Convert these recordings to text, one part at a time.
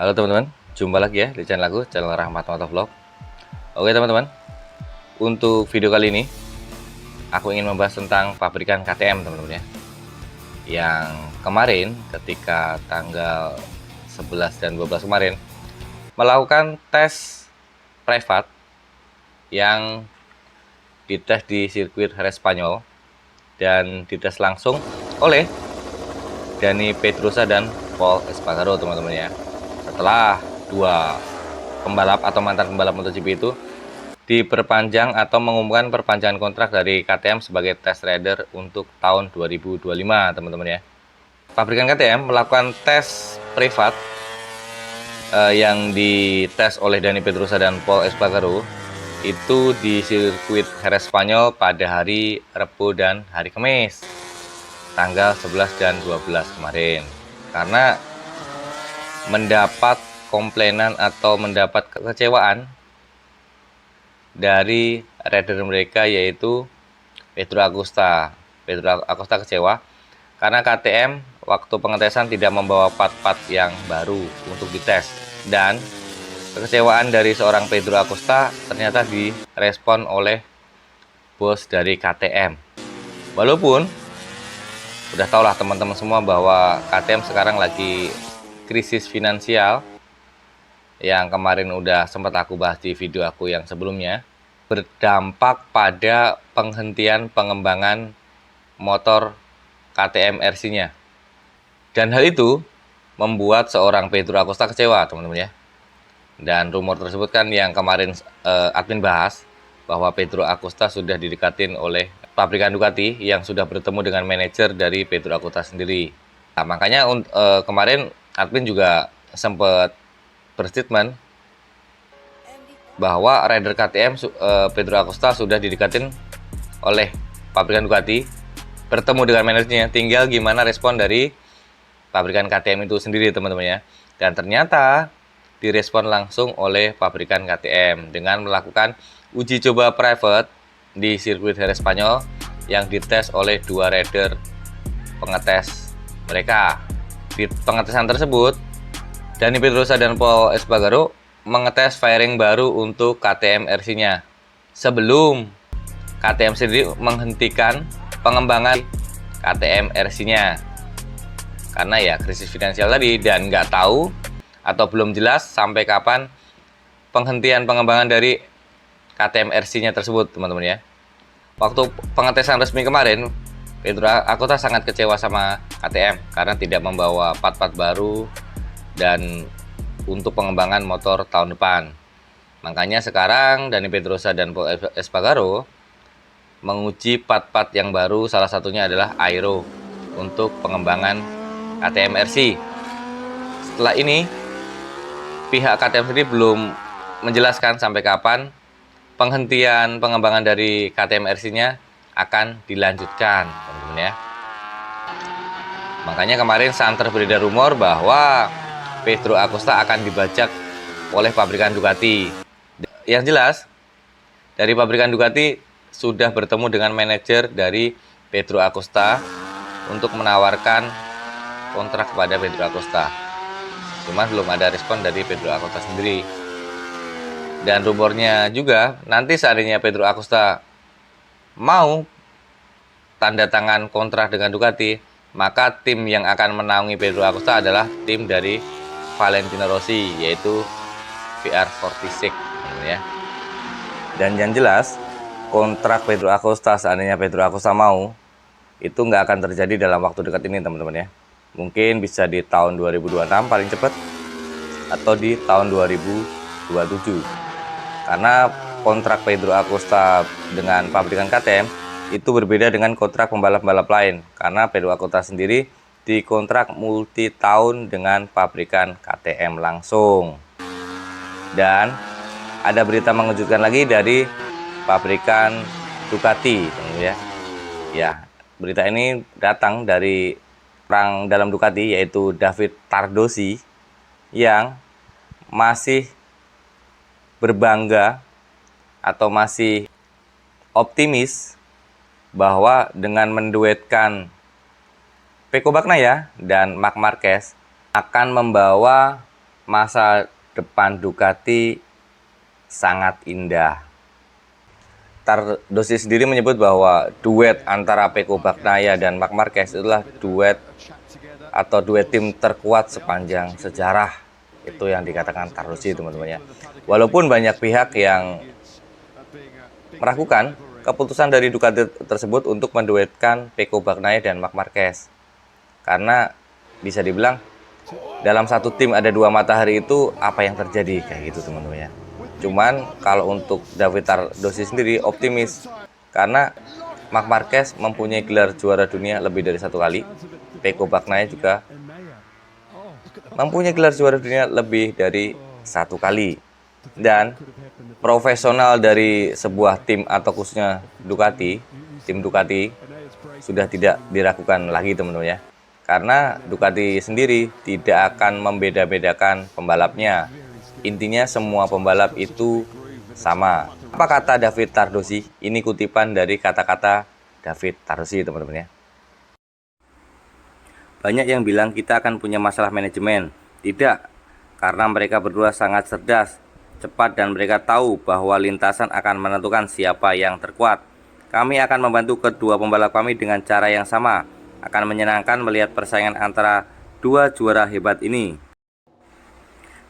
Halo teman-teman, jumpa lagi ya di channel aku, channel Rahmat Motovlog. Oke teman-teman, untuk video kali ini aku ingin membahas tentang pabrikan KTM teman-teman ya. Yang kemarin ketika tanggal 11 dan 12 kemarin melakukan tes privat yang dites di sirkuit Jerez Spanyol dan dites langsung oleh Dani Pedrosa dan Pol Espargaro teman-teman ya. Setelah dua pembalap atau mantan pembalap MotoGP itu diperpanjang atau mengumumkan perpanjangan kontrak dari KTM sebagai test rider untuk tahun 2025 teman-teman ya. Pabrikan KTM melakukan tes privat yang dites oleh Dani Pedrosa dan Pol Espargaro itu di sirkuit Jerez Spanyol pada hari Rabu dan hari Kamis tanggal 11 dan 12 kemarin, karena mendapat komplainan atau mendapat kekecewaan dari rider mereka yaitu Pedro Acosta. Pedro Acosta kecewa karena KTM waktu pengetesan tidak membawa part-part yang baru untuk dites, dan kekecewaan dari seorang Pedro Acosta ternyata direspon oleh bos dari KTM. Walaupun udah tau lah teman-teman semua bahwa KTM sekarang lagi krisis finansial, yang kemarin udah sempat aku bahas di video aku yang sebelumnya, berdampak pada penghentian pengembangan motor KTM RC-nya. Dan hal itu membuat seorang Pedro Acosta kecewa teman-teman ya. Dan rumor tersebut kan yang kemarin admin bahas, bahwa Pedro Acosta sudah didekatin oleh pabrikan Ducati yang sudah bertemu dengan manajer dari Pedro Acosta sendiri. Nah, makanya kemarin admin juga sempat berstatement bahwa rider KTM Pedro Acosta sudah didekatin oleh pabrikan Ducati, bertemu dengan manajernya, tinggal gimana respon dari pabrikan KTM itu sendiri teman-teman ya. Dan ternyata direspon langsung oleh pabrikan KTM dengan melakukan uji coba private di sirkuit Jerez Spanyol yang dites oleh dua rider pengetes mereka. Di pengetesan tersebut, Dani Pedrosa dan Pol Espargaro mengetes fairing baru untuk KTM RC-nya sebelum KTM sendiri menghentikan pengembangan KTM RC-nya karena ya krisis finansial tadi, dan nggak tahu atau belum jelas sampai kapan penghentian pengembangan dari KTM RC-nya tersebut teman-teman ya. Waktu pengetesan resmi kemarin, Pedro Acosta sangat kecewa sama KTM karena tidak membawa part-part baru dan untuk pengembangan motor tahun depan. Makanya sekarang Dani Pedrosa dan Pol Espargaro menguji part-part yang baru, salah satunya adalah aero untuk pengembangan KTM RC. Setelah ini pihak KTM sendiri belum menjelaskan sampai kapan penghentian pengembangan dari KTM RC-nya akan dilanjutkan teman-teman ya. Makanya kemarin santer beredar rumor bahwa Pedro Acosta akan dibajak oleh pabrikan Ducati. Yang jelas dari pabrikan Ducati sudah bertemu dengan manajer dari Pedro Acosta untuk menawarkan kontrak kepada Pedro Acosta. Cuman belum ada respon dari Pedro Acosta sendiri. Dan rumornya juga nanti seandainya Pedro Acosta mau tanda tangan kontrak dengan Ducati, maka tim yang akan menaungi Pedro Acosta adalah tim dari Valentino Rossi, yaitu VR46 ya. Dan yang jelas kontrak Pedro Acosta, seandainya Pedro Acosta mau, itu nggak akan terjadi dalam waktu dekat ini teman-teman ya. Mungkin bisa di tahun 2026 paling cepat, atau di tahun 2027. Karena kontrak Pedro Acosta dengan pabrikan KTM itu berbeda dengan kontrak pembalap-pembalap lain, karena Pedro Acosta sendiri dikontrak multi tahun dengan pabrikan KTM langsung. Dan ada berita mengejutkan lagi dari pabrikan Ducati ya. Ya, berita ini datang dari orang dalam Ducati yaitu David Tardosi, yang masih berbangga atau masih optimis bahwa dengan menduetkan Pecco Bagnaia dan Marc Marquez akan membawa masa depan Ducati sangat indah. Tardosi sendiri menyebut bahwa duet antara Pecco Bagnaia dan Marc Marquez itulah duet tim terkuat sepanjang sejarah. Itu yang dikatakan Tardosi, teman-teman ya. Walaupun banyak pihak yang meragukan keputusan dari Ducati tersebut untuk menduetkan Pecco Bagnaia dan Marc Marquez. Karena bisa dibilang dalam satu tim ada dua matahari, itu apa yang terjadi kayak gitu, teman-teman ya. Cuman kalau untuk David Tardosi sendiri optimis karena Marc Marquez mempunyai gelar juara dunia lebih dari satu kali. Pecco Bagnaia juga mempunyai gelar juara dunia lebih dari satu kali. Dan profesional dari sebuah tim atau khususnya tim Ducati sudah tidak diragukan lagi, teman-teman ya. Karena Ducati sendiri tidak akan membeda-bedakan pembalapnya. Intinya semua pembalap itu sama. Apa kata David Tardosi? Ini kutipan dari kata-kata David Tardosi, teman-teman ya. Banyak yang bilang kita akan punya masalah manajemen. Tidak, karena mereka berdua sangat cerdas, cepat, dan mereka tahu bahwa lintasan akan menentukan siapa yang terkuat. Kami akan membantu kedua pembalap kami dengan cara yang sama. Akan menyenangkan melihat persaingan antara dua juara hebat ini.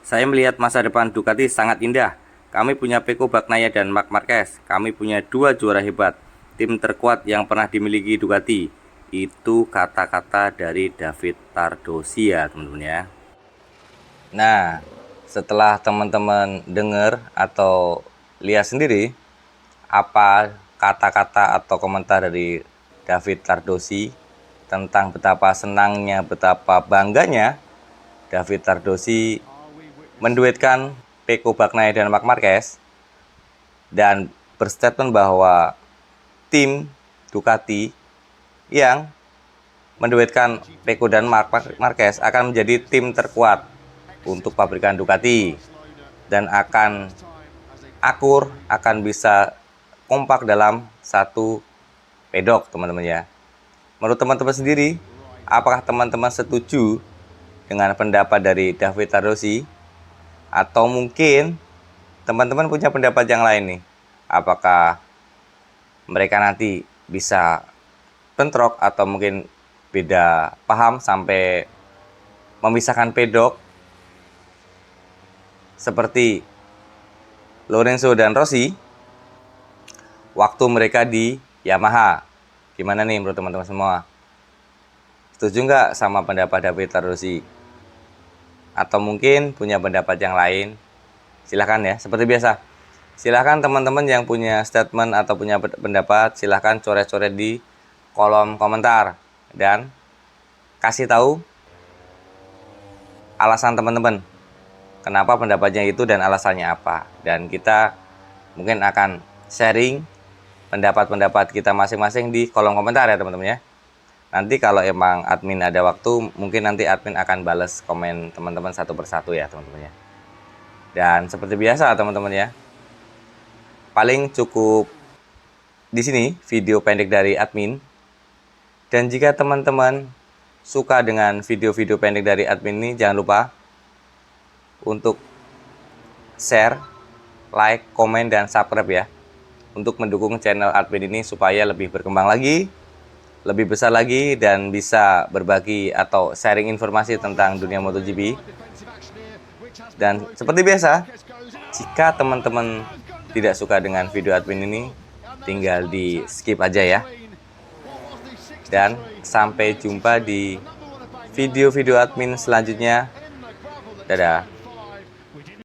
Saya melihat masa depan Ducati sangat indah. Kami punya Pecco Bagnaia dan Marc Marquez. Kami punya dua juara hebat, tim terkuat yang pernah dimiliki Ducati. Itu kata-kata dari David Tardosi ya, teman-teman ya. Nah, setelah teman-teman dengar atau lihat sendiri apa kata-kata atau komentar dari David Tardosi tentang betapa senangnya, betapa bangganya David Tardosi menduetkan Pecco Bagnaia dan Marc Marquez, dan berstatement bahwa tim Ducati yang menduetkan Pecco dan Marc Marquez akan menjadi tim terkuat untuk pabrikan Ducati dan akan akur, akan bisa kompak dalam satu pedok, teman-teman ya. Menurut teman-teman sendiri, apakah teman-teman setuju dengan pendapat dari David Tardosi? Atau mungkin teman-teman punya pendapat yang lain nih? Apakah mereka nanti bisa bentrok atau mungkin beda paham sampai memisahkan pedok seperti Lorenzo dan Rossi waktu mereka di Yamaha? Gimana nih menurut teman-teman semua? Setuju nggak sama pendapat David Tardosi? Atau mungkin punya pendapat yang lain? Silahkan ya, seperti biasa. Silahkan teman-teman yang punya statement atau punya pendapat, silahkan coret-coret di kolom komentar. Dan kasih tahu alasan teman-teman. Kenapa pendapatnya itu dan alasannya apa. Dan kita mungkin akan sharing pendapat-pendapat kita masing-masing di kolom komentar ya, teman-teman ya. Nanti kalau emang admin ada waktu, mungkin nanti admin akan balas komen teman-teman satu persatu ya, teman-teman ya. Dan seperti biasa teman-teman ya, paling cukup di sini video pendek dari admin. Dan jika teman-teman suka dengan video-video pendek dari admin ini, jangan lupa untuk share, like, komen, dan subscribe ya, untuk mendukung channel admin ini supaya lebih berkembang lagi, lebih besar lagi, dan bisa berbagi atau sharing informasi tentang dunia MotoGP. Dan seperti biasa, jika teman-teman tidak suka dengan video admin ini, tinggal di skip aja ya. Dan sampai jumpa di video-video admin selanjutnya. Dadah.